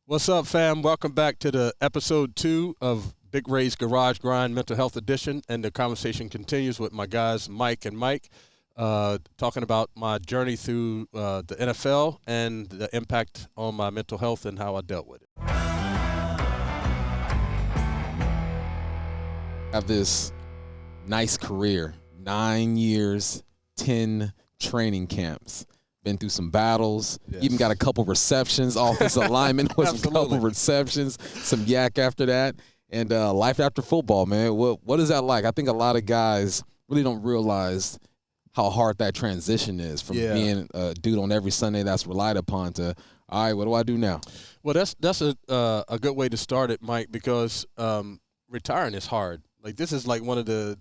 What's up, fam? Welcome back to the episode 2 of Big Ray's Garage Grind Mental Health Edition, and the conversation continues with my guys Mike and Mike, talking about my journey through the NFL and the impact on my mental health and how I dealt with it. Have this nice career, 9 years, 10 training camps. Been through some battles, Yes. even got a couple receptions, offensive lineman with some couple receptions, some yak after that, and life after football, man. What is that like? I think a lot of guys really don't realize how hard that transition is from being a dude on every Sunday that's relied upon to, all right, what do I do now? Well, that's a good way to start it, Mike, because retiring is hard. Like, this is like one of the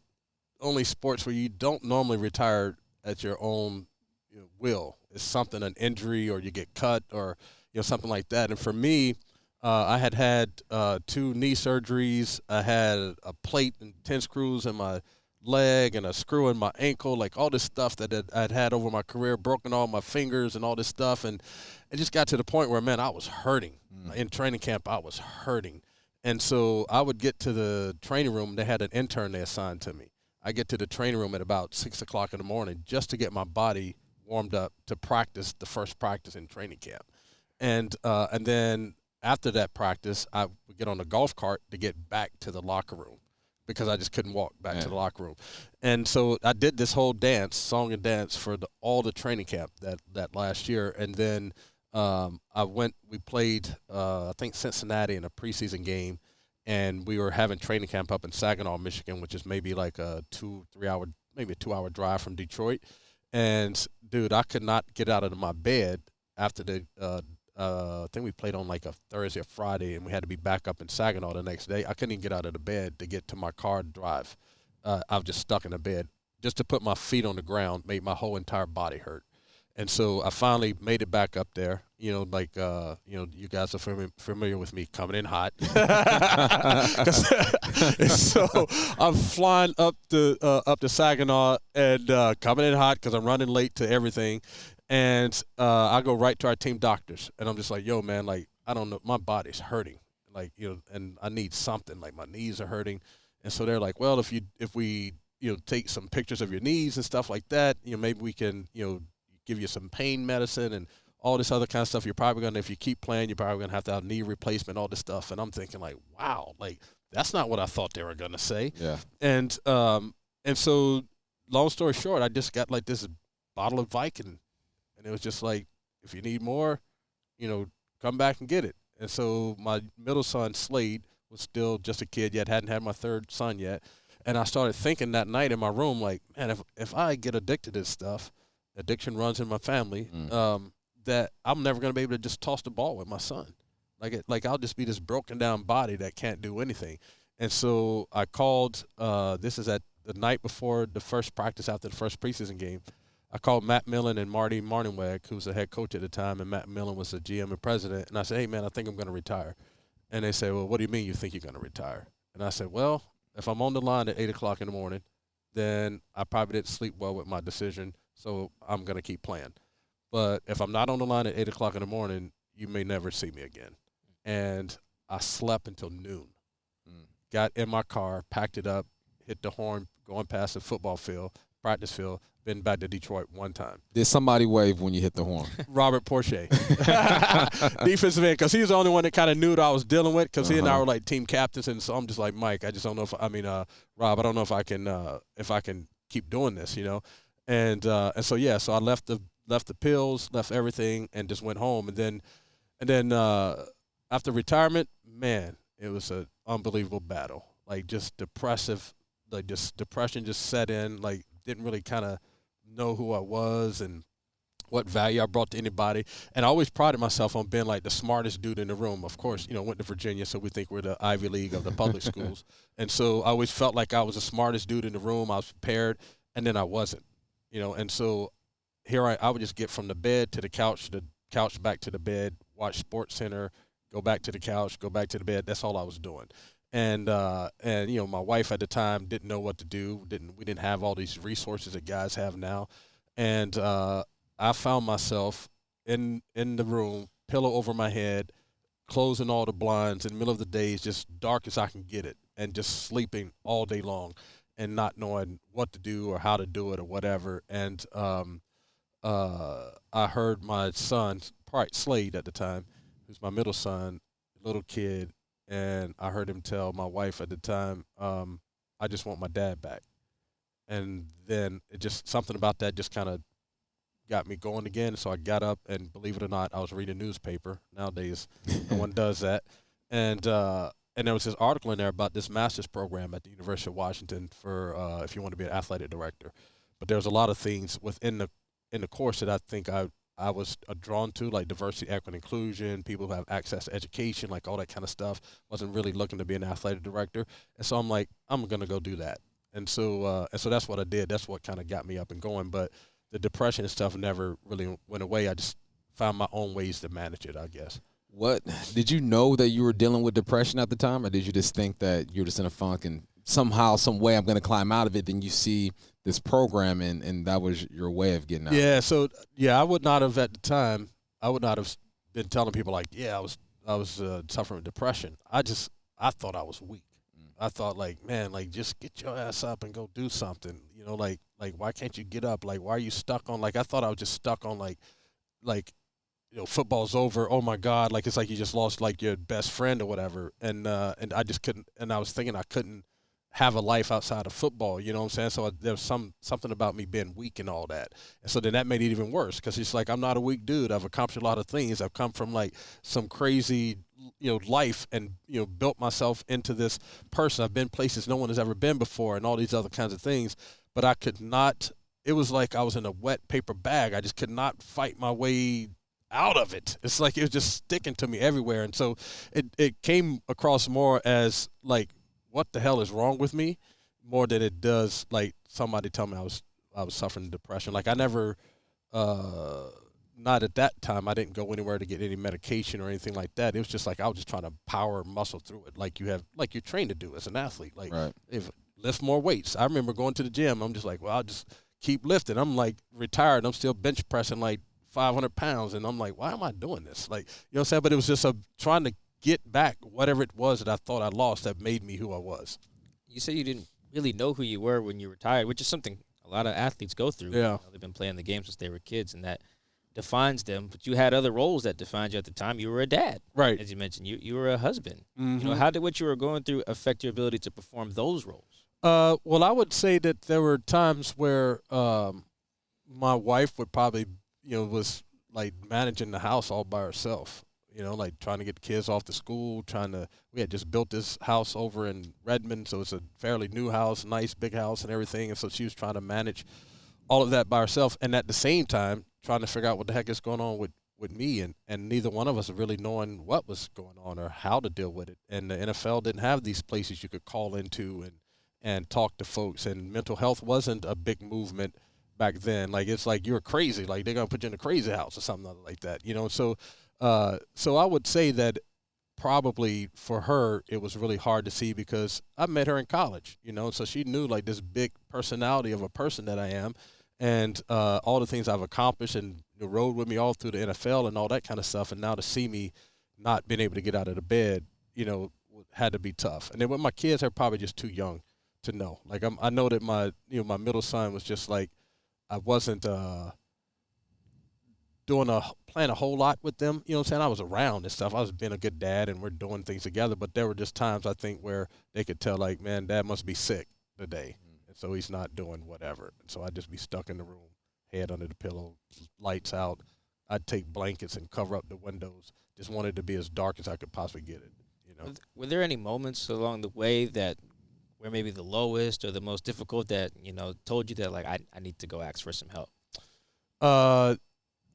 only sports where you don't normally retire at your own will. It's something, an injury, or you get cut, or something like that. And for me, I had 2 knee surgeries. I had a plate and 10 screws in my leg and a screw in my ankle, like all this stuff that I'd had over my career, broken all my fingers and all this stuff. And it just got to the point where, man, I was hurting. In training camp, I was hurting. And so I would get to the training room. They had an intern they assigned to me. I get to the training room at about 6 o'clock in the morning just to get my body warmed up to practice the first practice in training camp. And then after that practice, I would get on the golf cart to get back to the locker room because I just couldn't walk back to the locker room. And so I did this whole song and dance for all the training camp that last year. And then we played, I think, Cincinnati in a preseason game, and we were having training camp up in Saginaw, Michigan, which is maybe like a 2-hour drive from Detroit. And, dude, I could not get out of my bed after I think we played on like a Thursday or Friday, and we had to be back up in Saginaw the next day. I couldn't even get out of the bed to get to my car to drive. I was just stuck in the bed. Just to put my feet on the ground made my whole entire body hurt. And so I finally made it back up there. You guys are familiar with me coming in hot. So I'm flying up to Saginaw and coming in hot because I'm running late to everything. And I go right to our team doctors, and I'm just like, yo, man, like, I don't know, my body's hurting, like, and I need something, like my knees are hurting. And so they're like, well, if we take some pictures of your knees and stuff like that, maybe we can give you some pain medicine and all this other kind of stuff. You're probably going to, if you keep playing, you're probably going to have knee replacement, all this stuff. And I'm thinking, like, wow, like, that's not what I thought they were going to say. Yeah. And so long story short, I just got like this bottle of Vicodin, and it was just like, if you need more, come back and get it. And so my middle son, Slade, was still just a kid yet, hadn't had my third son yet. And I started thinking that night in my room, like, man, if I get addicted to this stuff, addiction runs in my family, that I'm never going to be able to just toss the ball with my son. Like I'll just be this broken down body that can't do anything. And so I called, this is at the night before the first practice after the first preseason game. I called Matt Millen and Marty Martinweg, who was the head coach at the time, and Matt Millen was the GM and president. And I said, hey, man, I think I'm going to retire. And they said, well, what do you mean you think you're going to retire? And I said, well, if I'm on the line at 8 o'clock in the morning, then I probably didn't sleep well with my decision, so I'm going to keep playing. But if I'm not on the line at 8 o'clock in the morning, you may never see me again. And I slept until noon. Got in my car, packed it up, hit the horn, going past the football field, practice field, been back to Detroit one time. Did somebody wave when you hit the horn? Robert Porcher. Defensive end, because he was the only one that kind of knew what I was dealing with, because he and I were like team captains. And so I'm just like, Mike, I just don't know Rob, I don't know if I can keep doing this, And so I left the pills, left everything, and just went home. And then after retirement, man, it was an unbelievable battle. Like, just depressive, like just depression just set in. Like, didn't really kind of know who I was and what value I brought to anybody. And I always prided myself on being like the smartest dude in the room. Of course, went to Virginia, so we think we're the Ivy League of the public schools. And so I always felt like I was the smartest dude in the room. I was prepared, and then I wasn't. And so here I would just get from the bed to the couch back to the bed, watch SportsCenter, go back to the couch, go back to the bed. That's all I was doing. And my wife at the time didn't know what to do. We didn't have all these resources that guys have now. And I found myself in the room, pillow over my head, closing all the blinds in the middle of the day, is just dark as I can get it, and just sleeping all day long, and not knowing what to do or how to do it or whatever. And I heard my son, probably Slade at the time, who's my middle son, little kid, and I heard him tell my wife at the time, "I just want my dad back." And then it just something about that just kind of got me going again. So I got up, and believe it or not, I was reading a newspaper. Nowadays, no one does that. And there was this article in there about this master's program at the University of Washington for if you want to be an athletic director. But there was a lot of things within the course that I think I was drawn to, like diversity, equity, inclusion, people who have access to education, like all that kind of stuff. Wasn't really looking to be an athletic director, and so I'm like, I'm gonna go do that. And so that's what I did. That's what kind of got me up and going. But the depression and stuff never really went away. I just found my own ways to manage it, I guess. What did you know that you were dealing with depression at the time, or did you just think that you're just in a funk and somehow, some way, I'm going to climb out of it? Then you see this program, and that was your way of getting out. Yeah. So I would not have at the time. I would not have been telling people like, yeah, I was suffering with depression. I thought I was weak. I thought like, man, like just get your ass up and go do something. You know, like why can't you get up? Like why are you stuck on? Like I thought I was just stuck on like football's over. Oh my God, like it's like you just lost like your best friend or whatever. And I just couldn't. And I was thinking I couldn't have a life outside of football. You know what I'm saying? So there was something about me being weak and all that. And so then that made it even worse because it's like I'm not a weak dude. I've accomplished a lot of things. I've come from like some crazy life and built myself into this person. I've been places no one has ever been before and all these other kinds of things. But I could not. It was like I was in a wet paper bag. I just could not fight my way out of it. It's like it was just sticking to me everywhere. And so it came across more as like, what the hell is wrong with me, more than it does like somebody tell me I was suffering depression. Like I never, not at that time, I didn't go anywhere to get any medication or anything like that. It was just like I was just trying to power muscle through it, like you're trained to do as an athlete. Like Right. if lift more weights. I remember going to the gym. I'm just like, well, I'll just keep lifting. I'm like retired. I'm still bench pressing like 500 pounds, and I'm like, why am I doing this? Like, you know what I'm saying? But it was just trying to get back whatever it was that I thought I lost that made me who I was. You said you didn't really know who you were when you retired, which is something a lot of athletes go through. Yeah. They've been playing the game since they were kids, and that defines them. But you had other roles that defined you at the time. You were a dad. Right. As you mentioned. You were a husband. Mm-hmm. How did what you were going through affect your ability to perform those roles? Well, I would say that there were times where my wife would probably, was like managing the house all by herself. Like trying to get the kids off to school, we had just built this house over in Redmond, so it's a fairly new house, nice big house and everything. And so she was trying to manage all of that by herself. And at the same time, trying to figure out what the heck is going on with me. And neither one of us really knowing what was going on or how to deal with it. And the NFL didn't have these places you could call into and talk to folks. And mental health wasn't a big movement back then. Like, it's like you're crazy. Like, they're going to put you in a crazy house or something like that, So I would say that probably for her it was really hard to see because I met her in college, so she knew like this big personality of a person that I am, and all the things I've accomplished and rode with me all through the NFL and all that kind of stuff. And now to see me not being able to get out of the bed, had to be tough. And then with my kids, they're probably just too young to know. Like I know that my middle son was just like I wasn't. Playing a whole lot with them, you know what I'm saying? I was around and stuff. I was being a good dad and we're doing things together, but there were just times I think where they could tell like, man, Dad must be sick today. And so he's not doing whatever. And so I'd just be stuck in the room, head under the pillow, lights out. I'd take blankets and cover up the windows. Just wanted to be as dark as I could possibly get it, Were there any moments along the way that were maybe the lowest or the most difficult that, told you that like I need to go ask for some help?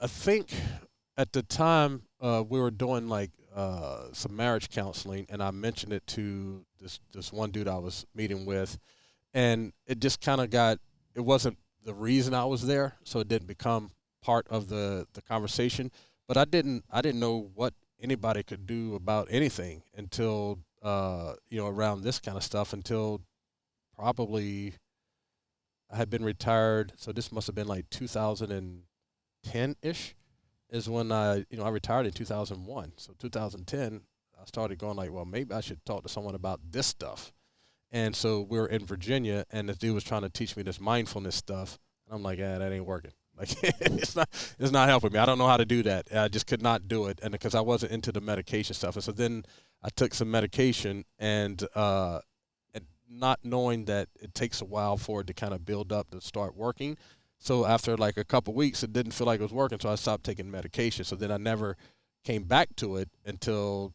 I think at the time we were doing like some marriage counseling, and I mentioned it to this one dude I was meeting with, and it just kind of it wasn't the reason I was there, so it didn't become part of the conversation. But I didn't know what anybody could do about anything until around this kind of stuff, until probably I had been retired. So this must have been like 2010-ish. is when I retired in 2001. So 2010, I started going like, well, maybe I should talk to someone about this stuff. And so we were in Virginia, and this dude was trying to teach me this mindfulness stuff. And I'm like, yeah, that ain't working. Like, it's not helping me. I don't know how to do that. I just could not do it, and because I wasn't into the medication stuff. And so then I took some medication, and not knowing that it takes a while for it to kind of build up to start working. So after like a couple weeks, it didn't feel like it was working, so I stopped taking medication. So then I never came back to it until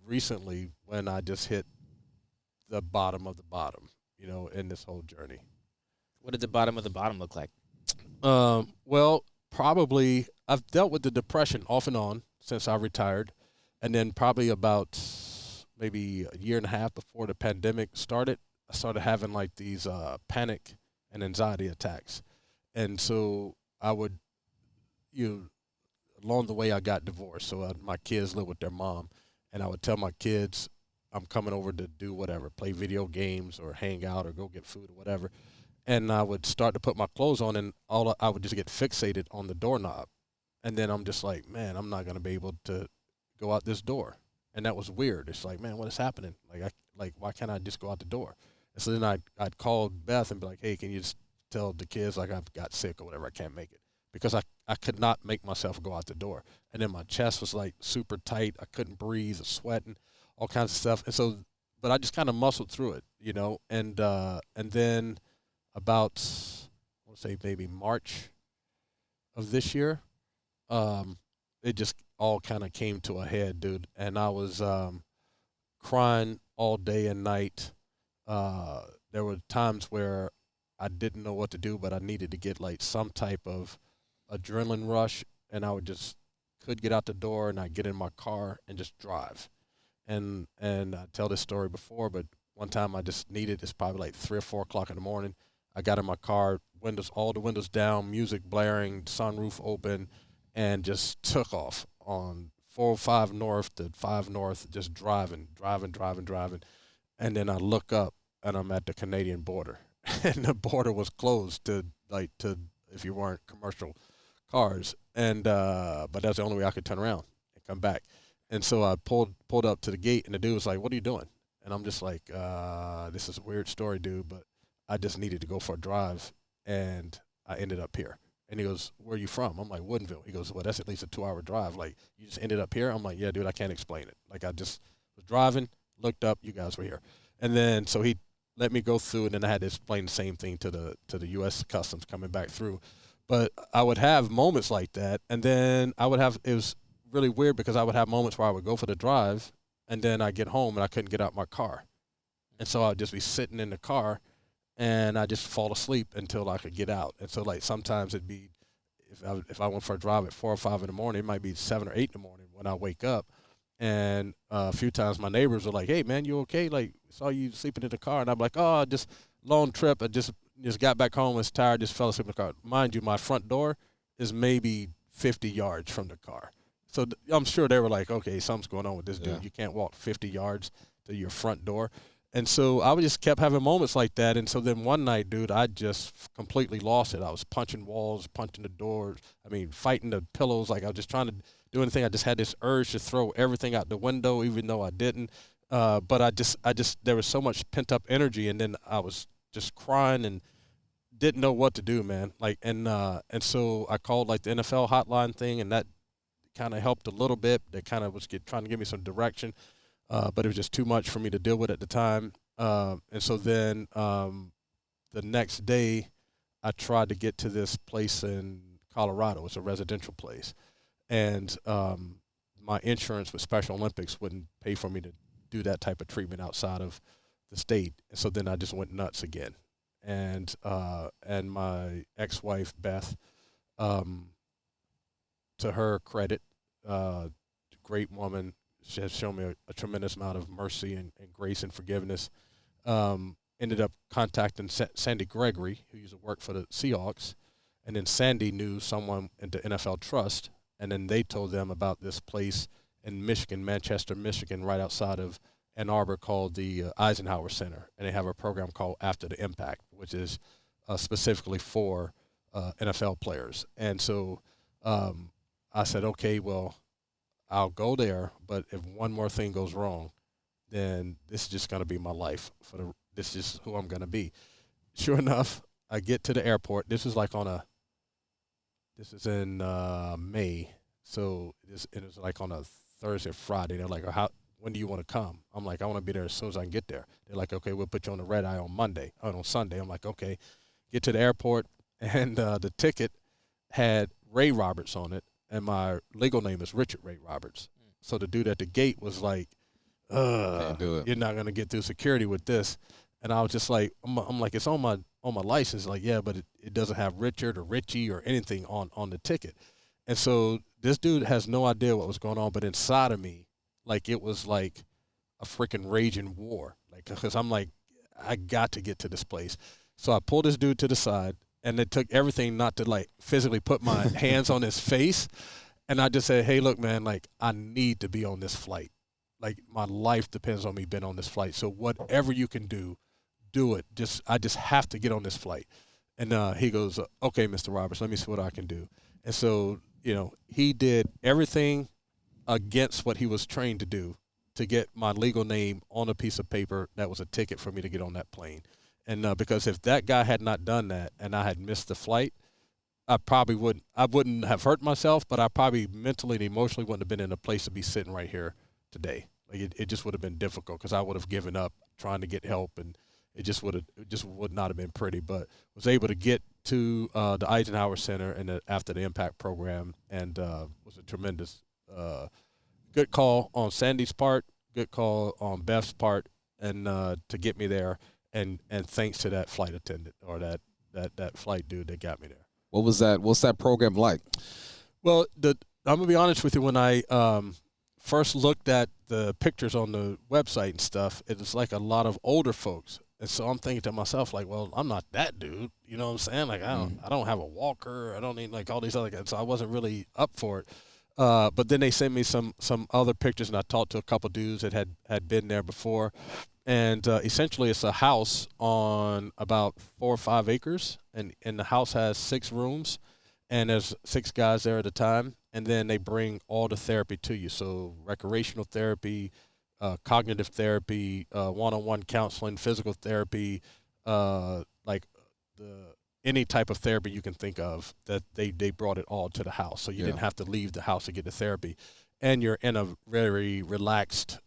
recently when I just hit the bottom of the bottom, in this whole journey. What did the bottom of the bottom look like? Well, probably I've dealt with the depression off and on since I retired, and then probably about maybe a year and a half before the pandemic started, I started having like these panic and anxiety attacks, and so I would, along the way I got divorced, so my kids live with their mom, and I would tell my kids I'm coming over to do whatever, play video games or hang out or go get food or whatever. And I would start to put my clothes on, and I would just get fixated on the doorknob. And then I'm just like, man, I'm not gonna be able to go out this door. And that was weird. It's like, man, what is happening? Why can't I just go out the door? And so then I'd call Beth and be like, hey, can you just tell the kids like I've got sick or whatever, I can't make it, because I could not make myself go out the door. And then my chest was like super tight. I couldn't breathe, I was sweating, all kinds of stuff. And so, but I just kind of muscled through it, and then about, I want to say maybe March of this year, it just all kind of came to a head, dude. And I was crying all day and night. There were times where I didn't know what to do, but I needed to get like some type of adrenaline rush, and I could get out the door, and I'd get in my car and just drive. And I tell this story before, but one time I just needed, it's probably like 3 or 4 o'clock in the morning. I got in my car, all the windows down, music blaring, sunroof open, and just took off on 405 North to 5 North, just driving. And then I look up, and I'm at the Canadian border. And the border was closed to if you weren't commercial cars. And but that's the only way I could turn around and come back. And so I pulled up to the gate, and the dude was like, what are you doing? And I'm just like, this is a weird story, dude, but I just needed to go for a drive, and I ended up here. And he goes, where are you from? I'm like, Woodinville. He goes, well, that's at least a 2-hour drive. Like, you just ended up here? I'm like, yeah, dude, I can't explain it. Like, I just was driving, looked up, you guys were here. And then so he let me go through, and then I had to explain the same thing to the U.S. Customs coming back through. But I would have moments like that, and then it was really weird because I would have moments where I would go for the drive, and then I get home, and I couldn't get out my car. And so I'd just be sitting in the car, and I just fall asleep until I could get out. And so like sometimes it'd be, if I went for a drive at 4 or 5 in the morning, it might be 7 or 8 in the morning when I wake up. And a few times my neighbors were like, hey man, you okay? Like, saw you sleeping in the car. And I'm like, oh, just long trip. I just got back home, was tired, just fell asleep in the car. Mind you, my front door is maybe 50 yards from the car. So I'm sure they were like, okay, something's going on with this dude. Yeah. You can't walk 50 yards to your front door. And so I just kept having moments like that. And so then one night, dude, I just completely lost it. I was punching walls, punching the doors. Fighting the pillows. Like I was just trying to do anything. I just had this urge to throw everything out the window, even though I didn't. But I just, there was so much pent up energy. And then I was just crying and didn't know what to do, man. Like, and so I called like the NFL hotline thing, and that kind of helped a little bit. They kind of was trying to give me some direction. But it was just too much for me to deal with at the time. And so then the next day, I tried to get to this place in Colorado. It's a residential place. And my insurance with Special Olympics wouldn't pay for me to do that type of treatment outside of the state. And so then I just went nuts again. And my ex-wife, Beth, to her credit, great woman, she has shown me a tremendous amount of mercy and grace and forgiveness. Ended up contacting Sandy Gregory, who used to work for the Seahawks. And then Sandy knew someone at the NFL Trust. And then they told them about this place in Michigan, Manchester, Michigan, right outside of Ann Arbor, called the Eisenhower Center. And they have a program called After the Impact, which is specifically for NFL players. And so I said, okay, well, I'll go there, but if one more thing goes wrong, then this is just going to be my life. This is who I'm going to be. Sure enough, I get to the airport. This is in May, so it was like on a Thursday or Friday. They're like, when do you want to come? I'm like, I want to be there as soon as I can get there. They're like, okay, we'll put you on the red eye on Sunday. I'm like, okay. Get to the airport, and the ticket had Ray Roberts on it, and my legal name is Richard Ray Roberts. So the dude at the gate was like, Can't do it. you're not going to get through security with this. And I was just like, I'm like, it's on my license. Like, yeah, but it doesn't have Richard or Richie or anything on the ticket. And so this dude has no idea what was going on, but inside of me, like, it was like a freaking raging war. Like, because I'm like, I got to get to this place. So I pulled this dude to the side, and it took everything not to, like, physically put my hands on his face. And I just said, hey, look, man, like, I need to be on this flight. Like, my life depends on me being on this flight. So whatever you can do it. I just have to get on this flight. And he goes, okay, Mr. Roberts, let me see what I can do. And so, he did everything against what he was trained to do to get my legal name on a piece of paper that was a ticket for me to get on that plane. And because if that guy had not done that and I had missed the flight, I wouldn't have hurt myself, but I probably mentally and emotionally wouldn't have been in a place to be sitting right here today. Like, it just would have been difficult because I would have given up trying to get help, and it just would not have been pretty. But was able to get to the Eisenhower Center and after the Impact program, and was a tremendous good call on Sandy's part, good call on Beth's part, and to get me there, and thanks to that flight attendant or that flight dude that got me there. What's that program like? Well, I'm gonna be honest with you. When I first looked at the pictures on the website and stuff, it was like a lot of older folks. And so I'm thinking to myself, like, well, I'm not that dude. You know what I'm saying? Like, I don't have a walker. I don't need, like, all these other guys. So I wasn't really up for it. But then they sent me some other pictures, and I talked to a couple dudes that had been there before. And essentially it's a house on about 4 or 5 acres, and the house has 6 rooms, and there's 6 guys there at a time. And then they bring all the therapy to you. So recreational therapy, cognitive therapy, one-on-one counseling, physical therapy, any type of therapy you can think of, that they brought it all to the house. So you didn't have to leave the house to get the therapy. And you're in a very relaxed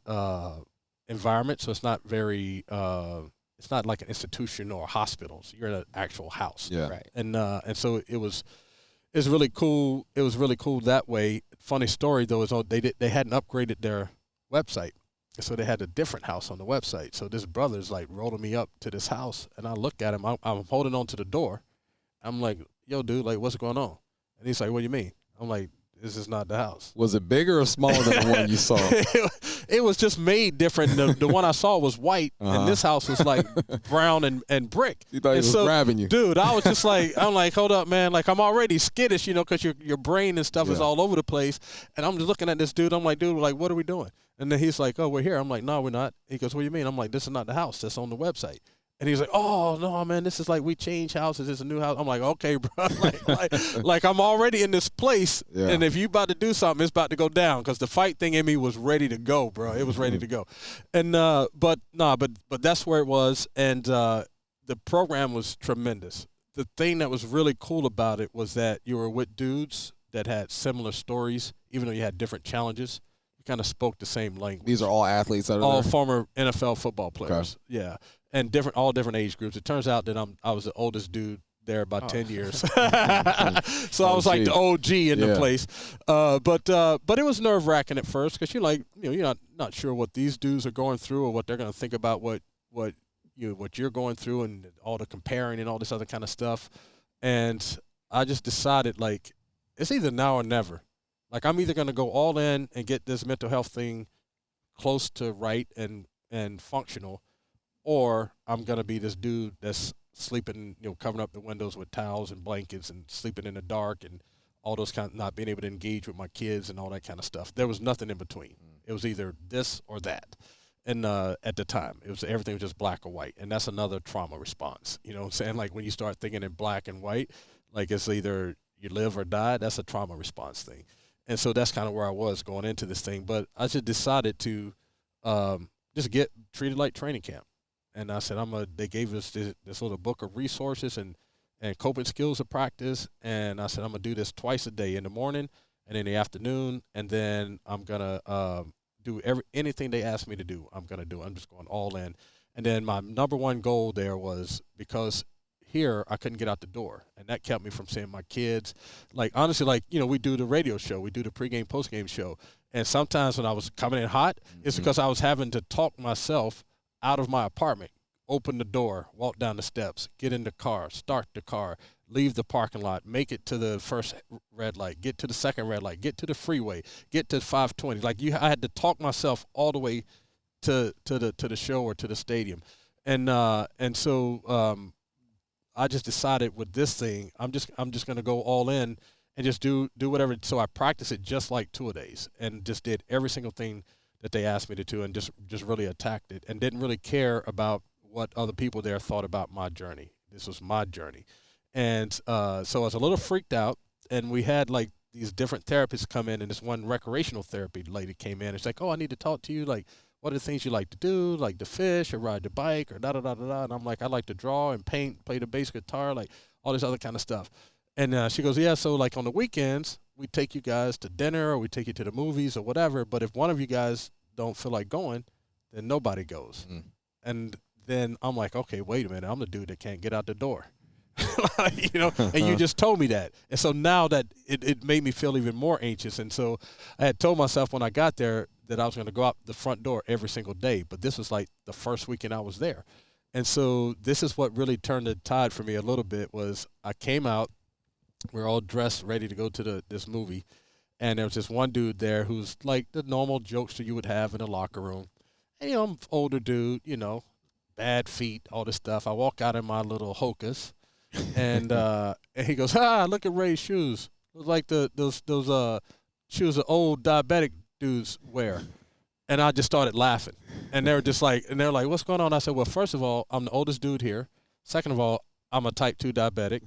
environment, so it's not very it's not like an institution or a hospital. So you're in an actual house. Yeah. Right. And so it's really cool. It was really cool that way. Funny story though is they hadn't upgraded their website. So they had a different house on the website. So this brother's like rolling me up to this house, and I look at him. I'm holding on to the door. I'm like, yo, dude, like, what's going on? And he's like, what do you mean? I'm like, this is not the house. Was it bigger or smaller than the one you saw? It was just made different. The one I saw was white, and this house was like brown and brick. You thought he was grabbing you. Dude, I was just like, I'm like, hold up, man. Like, I'm already skittish, because your brain and stuff is all over the place. And I'm just looking at this dude. I'm like, dude, like, what are we doing? And then he's like, oh, we're here. I'm like, no, we're not. He goes, what do you mean? I'm like, this is not the house that's on the website. And he's like, oh, no, man, this is like, we changed houses. It's a new house. I'm like, okay, bro. like I'm already in this place. Yeah. And if you about to do something, it's about to go down, because the fight thing in me was ready to go, bro. It was ready to go. And but that's where it was. And the program was tremendous. The thing that was really cool about it was that you were with dudes that had similar stories, even though you had different challenges. You kind of spoke the same language. These are all athletes that are all there? Former NFL football players. Okay. Yeah. And all different age groups. It turns out that I was the oldest dude there about 10 years. So I was like the OG in the place. But it was nerve-wracking at first, because you're not sure what these dudes are going through or what they're going to think about what you're going through, and all the comparing and all this other kind of stuff. And I just decided, like, it's either now or never. Like, I'm either going to go all in and get this mental health thing close to right and functional, or I'm going to be this dude that's sleeping, covering up the windows with towels and blankets and sleeping in the dark and all those kind of, not being able to engage with my kids and all that kind of stuff. There was nothing in between. It was either this or that. And at the time, everything was just black or white. And that's another trauma response. You know what I'm saying? Like, when you start thinking in black and white, like it's either you live or die, that's a trauma response thing. And so that's kind of where I was going into this thing. But I just decided to just get treated like training camp. And I said, they gave us this little book of resources and coping skills to practice. And I said, I'm going to do this twice a day, in the morning and in the afternoon. And then I'm going to do anything they ask me to do. I'm going to do. I'm just going all in. And then my number one goal there was, because here I couldn't get out the door, and that kept me from seeing my kids. Like, honestly, like, we do the radio show, we do the pregame, postgame show, and sometimes when I was coming in hot, it's because I was having to talk myself out of my apartment, open the door, walk down the steps, get in the car, start the car, leave the parking lot, make it to the first red light, get to the second red light, get to the freeway, get to 520. Like, I had to talk myself all the way to the show or to the stadium, and so I just decided with this thing, I'm just going to go all in and just do whatever. So I practiced it just like two-a-days, and just did every single thing that they asked me to do, and just really attacked it, and didn't really care about what other people there thought about my journey. This was my journey. And so I was a little freaked out, and we had like these different therapists come in, and this one recreational therapy lady came in. It's like, oh, I need to talk to you. Like, what are the things you like to do, like to fish or ride the bike or da-da-da-da-da. And I'm like, I like to draw and paint, play the bass guitar, like all this other kind of stuff. And she goes, yeah, so like on the weekends, we take you guys to dinner or we take you to the movies or whatever. But if one of you guys don't feel like going, then nobody goes. And then I'm like, okay, wait a minute. I'm the dude that can't get out the door. And you just told me that. And so now that it made me feel even more anxious. And so I had told myself when I got there that I was going to go out the front door every single day. But this was like the first weekend I was there. And so this is what really turned the tide for me a little bit. Was I came out, we're all dressed, ready to go to this movie. And there was this one dude there who's like the normal jokester you would have in a locker room. And, I'm an older dude, bad feet, all this stuff. I walk out in my little Hokas. And he goes, look at Ray's shoes. It was like those shoes the old diabetic dudes wear. And I just started laughing. And they're like, what's going on? I said, well, first of all, I'm the oldest dude here. Second of all, I'm a type 2 diabetic.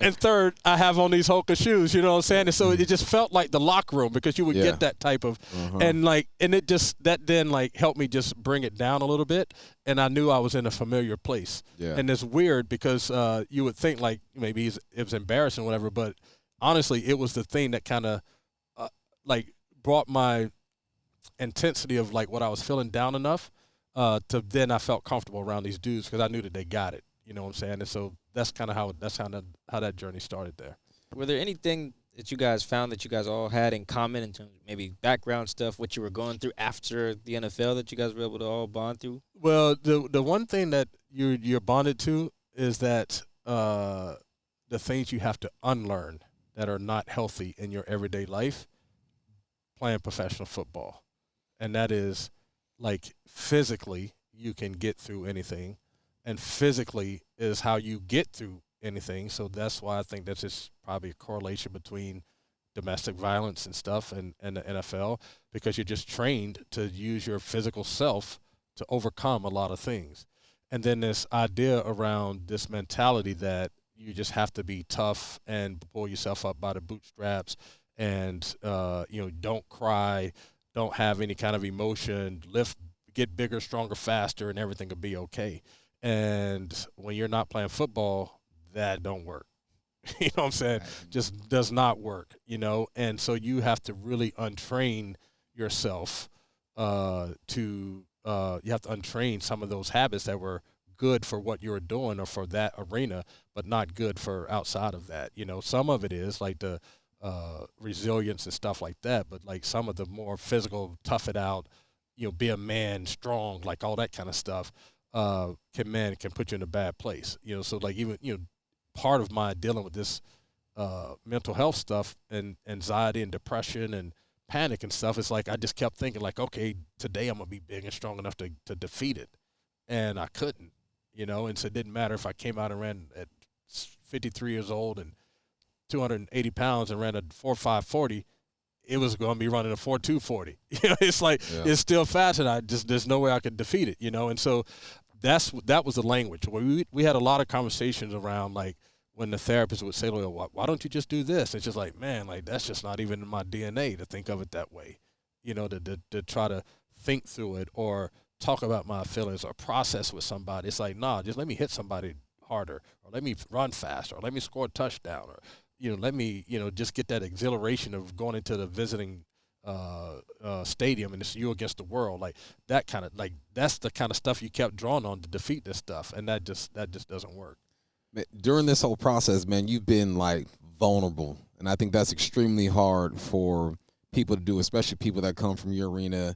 And third, I have on these Hoka shoes, you know what I'm saying? And so it just felt like the locker room, because you would get that type of, and it just, that then like helped me just bring it down a little bit. And I knew I was in a familiar place. Yeah. And it's weird because you would think like maybe it was embarrassing or whatever, but honestly, it was the thing that kind of like brought my intensity of like what I was feeling down enough to then I felt comfortable around these dudes because I knew that they got it. You know what I'm saying? And so that's kind of how that journey started there. Were there anything that you guys found that you guys all had in common in terms of maybe background stuff, what you were going through after the NFL that you guys were able to all bond through? Well, the one thing that you're bonded to is that the things you have to unlearn that are not healthy in your everyday life playing professional football. And that is like physically you can get through anything. And physically is how you get through anything. So that's why I think that's just probably a correlation between domestic violence and stuff and the NFL, because you're just trained to use your physical self to overcome a lot of things. And then this idea around this mentality that you just have to be tough and pull yourself up by the bootstraps and, don't cry, don't have any kind of emotion, get bigger, stronger, faster, and everything will be okay. And when you're not playing football, that don't work. You know what I'm saying? Just does not work, And so you have to really untrain yourself you have to untrain some of those habits that were good for what you were doing or for that arena, but not good for outside of that. Some of it is like the resilience and stuff like that, but like some of the more physical, tough it out, be a man, strong, like all that kind of stuff. Can put you in a bad place, so like even, part of my dealing with this mental health stuff and anxiety and depression and panic and stuff, it's like I just kept thinking like, okay, today I'm gonna be big and strong enough to defeat it, and I couldn't, and so it didn't matter if I came out and ran at 53 years old and 280 pounds and ran a 4.540. It was going to be running a 4.240. It's like it's still fast, and there's no way I could defeat it. And so that was the language. We had a lot of conversations around like when the therapist would say, well, why don't you just do this? It's just like, man, like that's just not even in my DNA to think of it that way, to try to think through it or talk about my feelings or process with somebody. It's like, nah, just let me hit somebody harder, or let me run faster, or let me score a touchdown, or let me just get that exhilaration of going into the visiting stadium and it's you against the world, like that kind of like that's the kind of stuff you kept drawing on to defeat this stuff, and that just doesn't work. During this whole process, man, you've been like vulnerable, and I think that's extremely hard for people to do, especially people that come from your arena.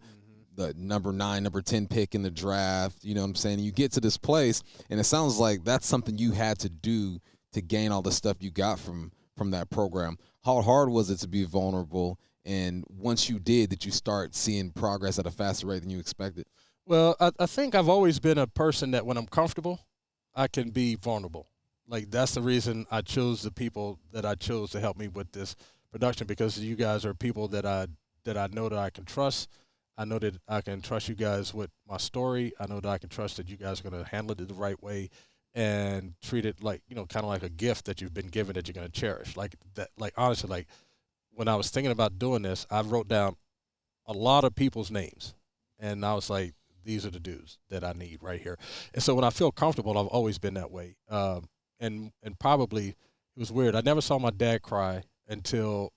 The number 9, number 10 pick in the draft, you know what I'm saying? You get to this place, and it sounds like that's something you had to do to gain all the stuff you got from that program. How hard was it to be vulnerable? And once you did you start seeing progress at a faster rate than you expected? Well, I think I've always been a person that when I'm comfortable, I can be vulnerable. Like that's the reason I chose the people that I chose to help me with this production, because you guys are people that I know that I can trust. I know that I can trust you guys with my story. I know that I can trust that you guys are going to handle it the right way and treat it like, kind of like a gift that you've been given that you're going to cherish. Like that, like honestly, like when I was thinking about doing this, I wrote down a lot of people's names, and I was like, these are the dudes that I need right here. And so when I feel comfortable, I've always been that way. And probably it was weird. I never saw my dad cry until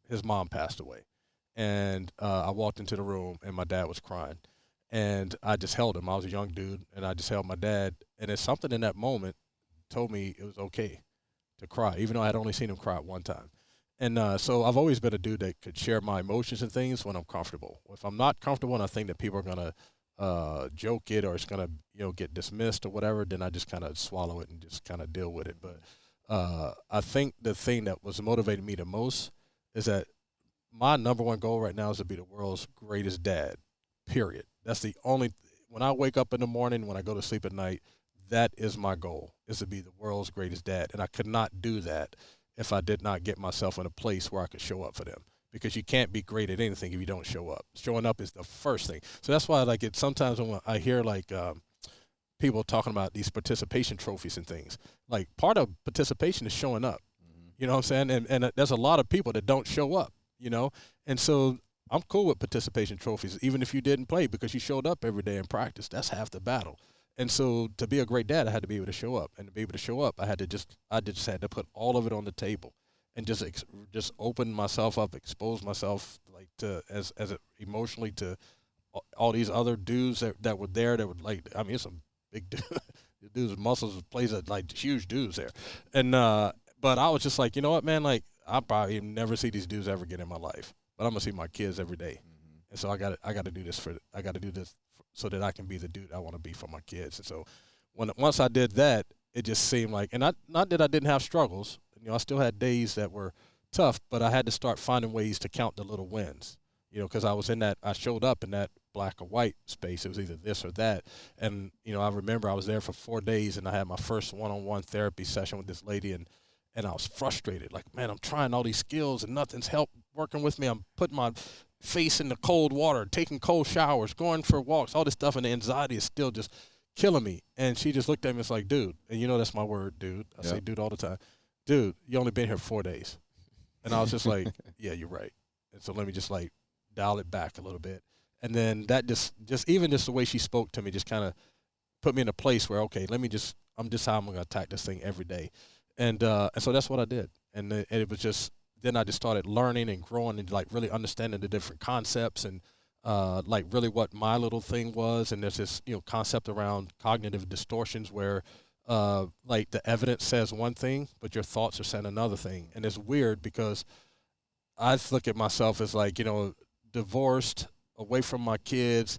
his mom passed away. And I walked into the room, and my dad was crying. And I just held him. I was a young dude, and I just held my dad. And it's something in that moment told me it was okay to cry, even though I had only seen him cry one time. And so I've always been a dude that could share my emotions and things when I'm comfortable. If I'm not comfortable and I think that people are going to joke it or it's going to get dismissed or whatever, then I just kind of swallow it and just kind of deal with it. But I think the thing that was motivating me the most is that my number one goal right now is to be the world's greatest dad, period. That's the only when I wake up in the morning, when I go to sleep at night, that is my goal, is to be the world's greatest dad. And I could not do that if I did not get myself in a place where I could show up for them, because you can't be great at anything if you don't show up. Showing up is the first thing. So that's why like it sometimes when I hear like people talking about these participation trophies and things, like part of participation is showing up. You know what I'm saying? And there's a lot of people that don't show up, and so I'm cool with participation trophies, even if you didn't play, because you showed up every day in practice. That's half the battle. And so to be a great dad, I had to be able to show up. And to be able to show up, I just had to put all of it on the table and just open myself up, expose myself like to as emotionally to all these other dudes that were there that would like, I mean, it's some big dudes, muscles, plays like huge dudes there. And but I was just like, you know what, man, like I'll probably never see these dudes ever again in my life, but I'm gonna see my kids every day. And so I got to do this so that I can be the dude I want to be for my kids. And so once I did that, it just seemed like, and not that I didn't have struggles. I still had days that were tough, but I had to start finding ways to count the little wins. Because I showed up in that black or white space. It was either this or that. And I remember I was there for 4 days, and I had my first one-on-one therapy session with this lady, and I was frustrated. Like, man, I'm trying all these skills and nothing's helped working with me. I'm putting my face in the cold water, taking cold showers, going for walks, all this stuff, and the anxiety is still just killing me. And she just looked at me and was like, dude, and that's my word, dude. I say dude all the time. Dude, you only been here 4 days. And I was just like, yeah, you're right. And so let me just like dial it back a little bit. And then that just even just the way she spoke to me just kind of put me in a place where, okay, I'm just how I'm going to attack this thing every day. And so that's what I did. And it was just, then I just started learning and growing and like really understanding the different concepts and like really what my little thing was. And there's this concept around cognitive distortions where like the evidence says one thing, but your thoughts are saying another thing. And it's weird because I look at myself as like divorced, away from my kids.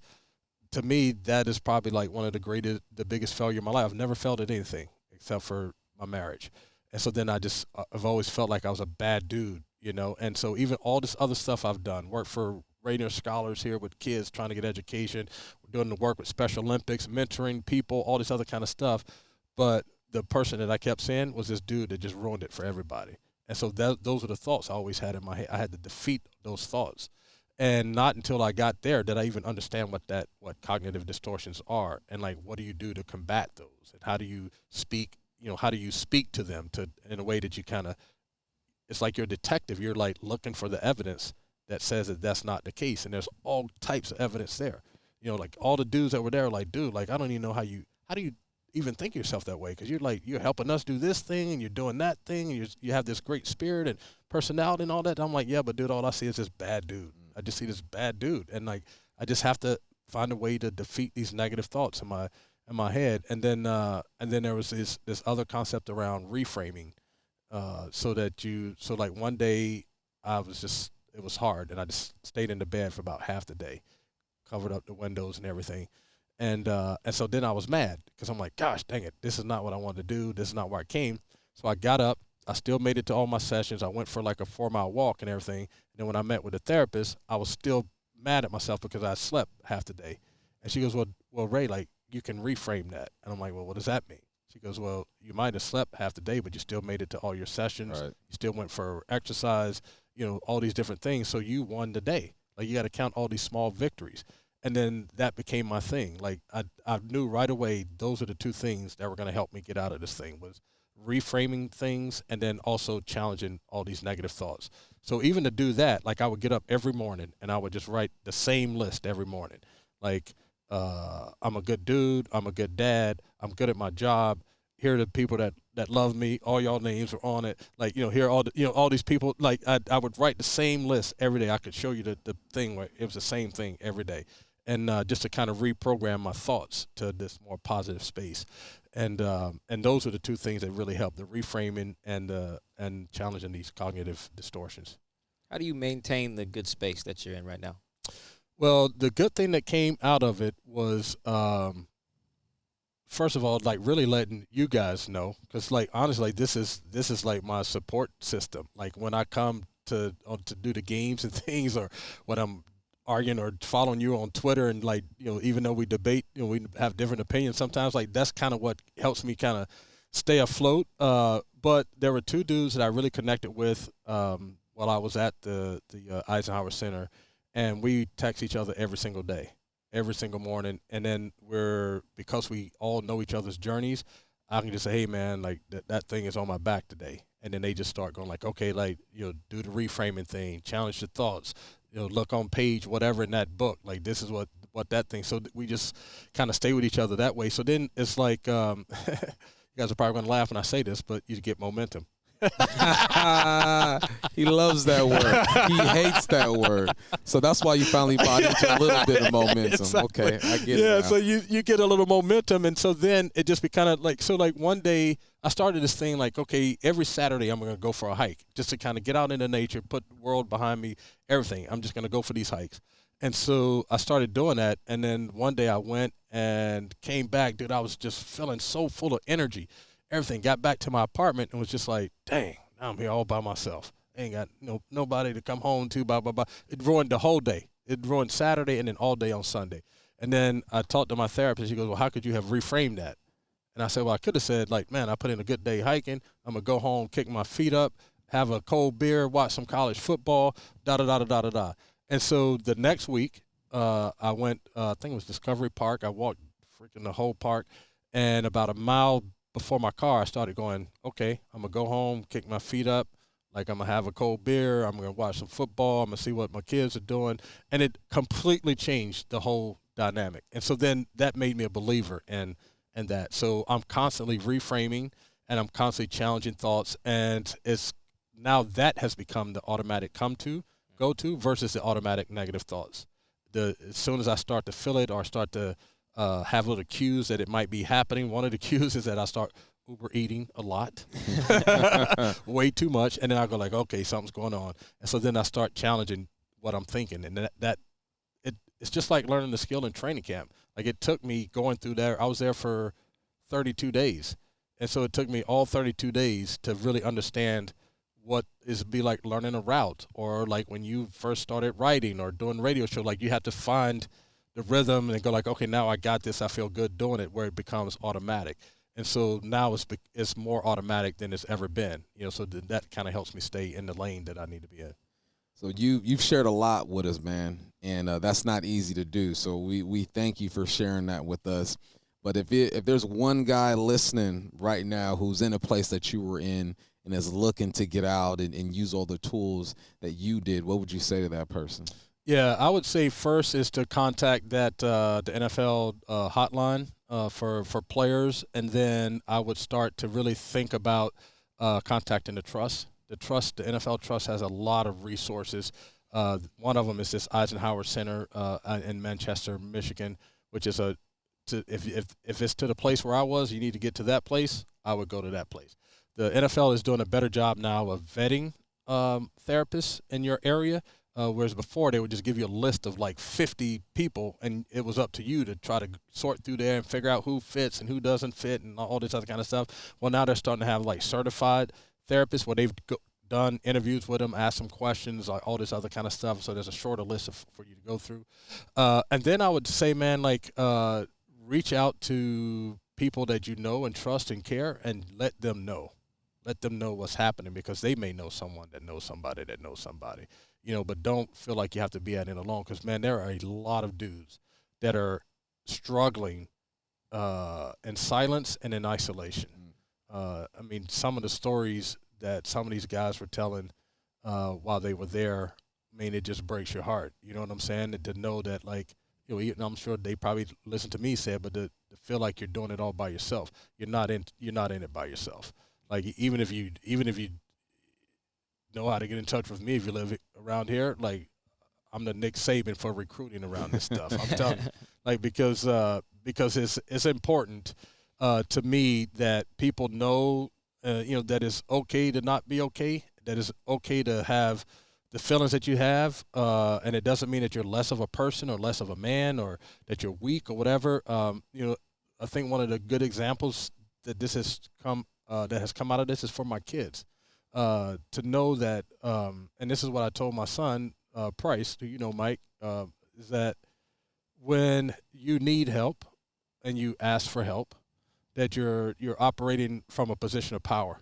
To me, that is probably like one of the biggest failure in my life. I've never failed at anything except for my marriage. And so then I've always felt like I was a bad dude, and so even all this other stuff I've done, worked for Rainier Scholars here with kids trying to get education, doing the work with Special Olympics, mentoring people, all this other kind of stuff. But the person that I kept seeing was this dude that just ruined it for everybody. And so those are the thoughts I always had in my head. I had to defeat those thoughts. And not until I got there did I even understand what cognitive distortions are and like what do you do to combat those and how do you speak how do you speak to them in a way that you kind of, it's like you're a detective. You're like looking for the evidence that says that that's not the case. And there's all types of evidence there. Like all the dudes that were there, like, dude, like, I don't even know how do you even think of yourself that way? Because you're helping us do this thing and you're doing that thing and you have this great spirit and personality and all that. I'm like, yeah, but dude, all I see is this bad dude. I just see this bad dude. And like, I just have to find a way to defeat these negative thoughts in my head. And then there was this other concept around reframing. So like one day it was hard and I just stayed in the bed for about half the day, covered up the windows and everything. And so then I was mad because I'm like, gosh, dang it, this is not what I wanted to do. This is not where I came. So I got up. I still made it to all my sessions. I went for like a 4-mile walk and everything. And then when I met with the therapist, I was still mad at myself because I slept half the day. And she goes, well, Ray, like, you can reframe that. And I'm like, well, what does that mean? She goes, well, you might have slept half the day, but you still made it to all your sessions. Right. You still went for exercise, all these different things. So you won the day. Like, you got to count all these small victories. And then that became my thing. Like, I knew right away those are the two things that were going to help me get out of this thing, was reframing things and then also challenging all these negative thoughts. So even to do that, like, I would get up every morning and I would just write the same list every morning. Like, I'm a good dude. I'm a good dad. I'm good at my job. Here are the people that love me. All y'all names are on it. Like, here are all these people. Like, I would write the same list every day. I could show you the thing where it was the same thing every day. And just to kind of reprogram my thoughts to this more positive space. And those are the two things that really help, the reframing and challenging these cognitive distortions. How do you maintain the good space that you're in right now? Well, the good thing that came out of it was, first of all, like, really letting you guys know, because, like, honestly, this is like my support system. Like, when I come to do the games and things, or when I'm arguing or following you on Twitter, and, like, even though we debate, we have different opinions sometimes, like, that's kind of what helps me kind of stay afloat. But there were two dudes that I really connected with while I was at the Eisenhower Center, and we text each other every single day, every single morning. And then because we all know each other's journeys, I can just say, hey, man, like, that thing is on my back today. And then they just start going like, okay, like, do the reframing thing, challenge the thoughts, look on page whatever in that book. Like, this is what that thing. So we just kind of stay with each other that way. So then it's like, you guys are probably going to laugh when I say this, but you get momentum. He loves that word. He hates that word. So that's why you finally bought into a little bit of momentum. Exactly. Okay, I get it. Yeah, so you get a little momentum, and so then it just be kind of like, so like one day I started this thing like, okay, every Saturday I'm going to go for a hike just to kind of get out into nature, put the world behind me, everything. I'm just going to go for these hikes. And so I started doing that, and then one day I went and came back. Dude, I was just feeling so full of energy. Everything. Got back to my apartment and was just like, dang, now I'm here all by myself. Ain't got nobody to come home to, blah, blah, blah. It ruined the whole day. It ruined Saturday and then all day on Sunday. And then I talked to my therapist. She goes, well, how could you have reframed that? And I said, well, I could have said, like, man, I put in a good day hiking. I'm going to go home, kick my feet up, have a cold beer, watch some college football, da-da-da-da-da-da-da. And so the next week, I went, I think it was Discovery Park. I walked freaking the whole park. And about a mile before my car, I started going, okay, I'm going to go home, kick my feet up. Like, I'm going to have a cold beer. I'm going to watch some football. I'm going to see what my kids are doing. And it completely changed the whole dynamic. And so then that made me a believer in that. So I'm constantly reframing, and I'm constantly challenging thoughts. And it's now that has become the automatic go to versus the automatic negative thoughts. As soon as I start to feel it or start to have little cues that it might be happening, one of the cues is that I start Uber eating a lot, way too much, and then I go like, okay, something's going on. And so then I start challenging what I'm thinking, and it's just like learning the skill in training camp. Like, it took me going through there. I was there for 32 days, and so it took me all 32 days to really understand what is be like learning a route, or like when you first started writing or doing radio show. Like, you have to find the rhythm and go like, okay, now I got this. I feel good doing it, where it becomes automatic. And so now it's more automatic than it's ever been. So that kind of helps me stay in the lane that I need to be in. So you've shared a lot with us, man, and that's not easy to do. So we thank you for sharing that with us. But if there's one guy listening right now who's in a place that you were in and is looking to get out and use all the tools that you did, what would you say to that person? Yeah, I would say first is to contact the NFL hotline for players, and then I would start to really think about contacting the trust. The NFL trust has a lot of resources. One of them is this Eisenhower Center in Manchester, Michigan, which is if it's to the place where I was, you need to get to that place, I would go to that place. The NFL is doing a better job now of vetting therapists in your area. Whereas before they would just give you a list of like 50 people, and it was up to you to try to sort through there and figure out who fits and who doesn't fit and all this other kind of stuff. Well, now they're starting to have like certified therapists where they've done interviews with them, asked them questions, like all this other kind of stuff. So there's a shorter list for you to go through. And then I would say, man, like reach out to people that you know and trust and care, and let them know. Let them know what's happening, because they may know someone that knows somebody that knows somebody. But don't feel like you have to be at it alone, because, man, there are a lot of dudes that are struggling in silence and in isolation. I mean, some of the stories that some of these guys were telling while they were there, I mean, it just breaks your heart. You know what I'm saying? To know that, like, I'm sure they probably listen to me say it, but to feel like you're doing it all by yourself. You're not in it by yourself. Like, even if you know how to get in touch with me, if you live around here, like, I'm the Nick Saban for recruiting around this stuff. I'm telling you, like, because it's important to me that people know, that it's okay to not be okay, that it's okay to have the feelings that you have, and it doesn't mean that you're less of a person or less of a man or that you're weak or whatever. I think one of the good examples that has come out of this is for my kids. To know that, and this is what I told my son, Price, who you know, Mike, is that when you need help and you ask for help, that you're operating from a position of power.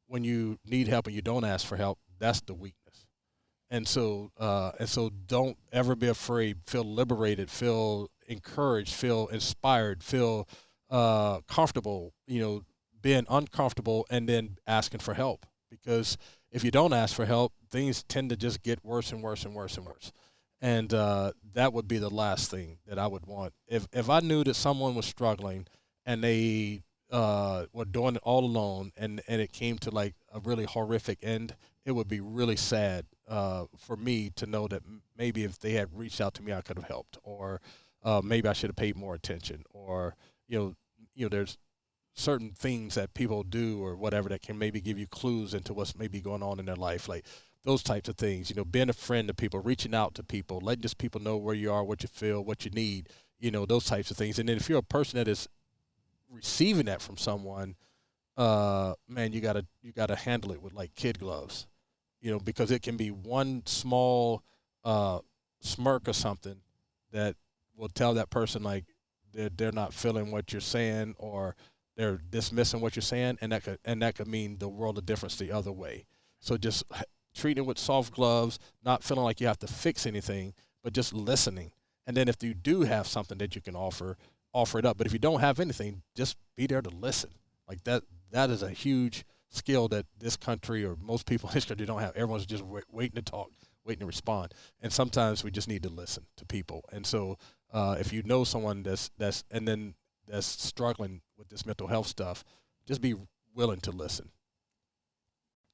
When you need help and you don't ask for help, that's the weakness. And so don't ever be afraid. Feel liberated. Feel encouraged. Feel inspired. Feel comfortable. Being uncomfortable and then asking for help. Because if you don't ask for help, things tend to just get worse and worse and worse and worse. And that would be the last thing that I would want. If I knew that someone was struggling and they were doing it all alone and it came to like a really horrific end, it would be really sad for me to know that maybe if they had reached out to me, I could have helped, or maybe I should have paid more attention, or there's certain things that people do or whatever that can maybe give you clues into what's maybe going on in their life, like those types of things. Being a friend to people, reaching out to people, letting just people know where you are, what you feel, what you need, those types of things. And then if you're a person that is receiving that from someone, man, you gotta handle it with like kid gloves, because it can be one small smirk or something that will tell that person like they're not feeling what you're saying, or they're dismissing what you're saying, and that could mean the world of difference the other way. So just treating it with soft gloves, not feeling like you have to fix anything, but just listening. And then if you do have something that you can offer it up. But if you don't have anything, just be there to listen. Like that is a huge skill that this country, or most people in this country, don't have. Everyone's just waiting to talk, waiting to respond. And sometimes we just need to listen to people. And so if you know someone that's struggling with this mental health stuff, just be willing to listen.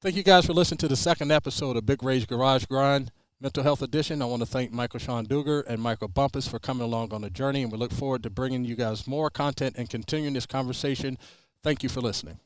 Thank you guys for listening to the second episode of Big Ray's Garage Grind Mental Health Edition. I want to thank Michael Sean Duger and Michael Bumpus for coming along on the journey, and we look forward to bringing you guys more content and continuing this conversation. Thank you for listening.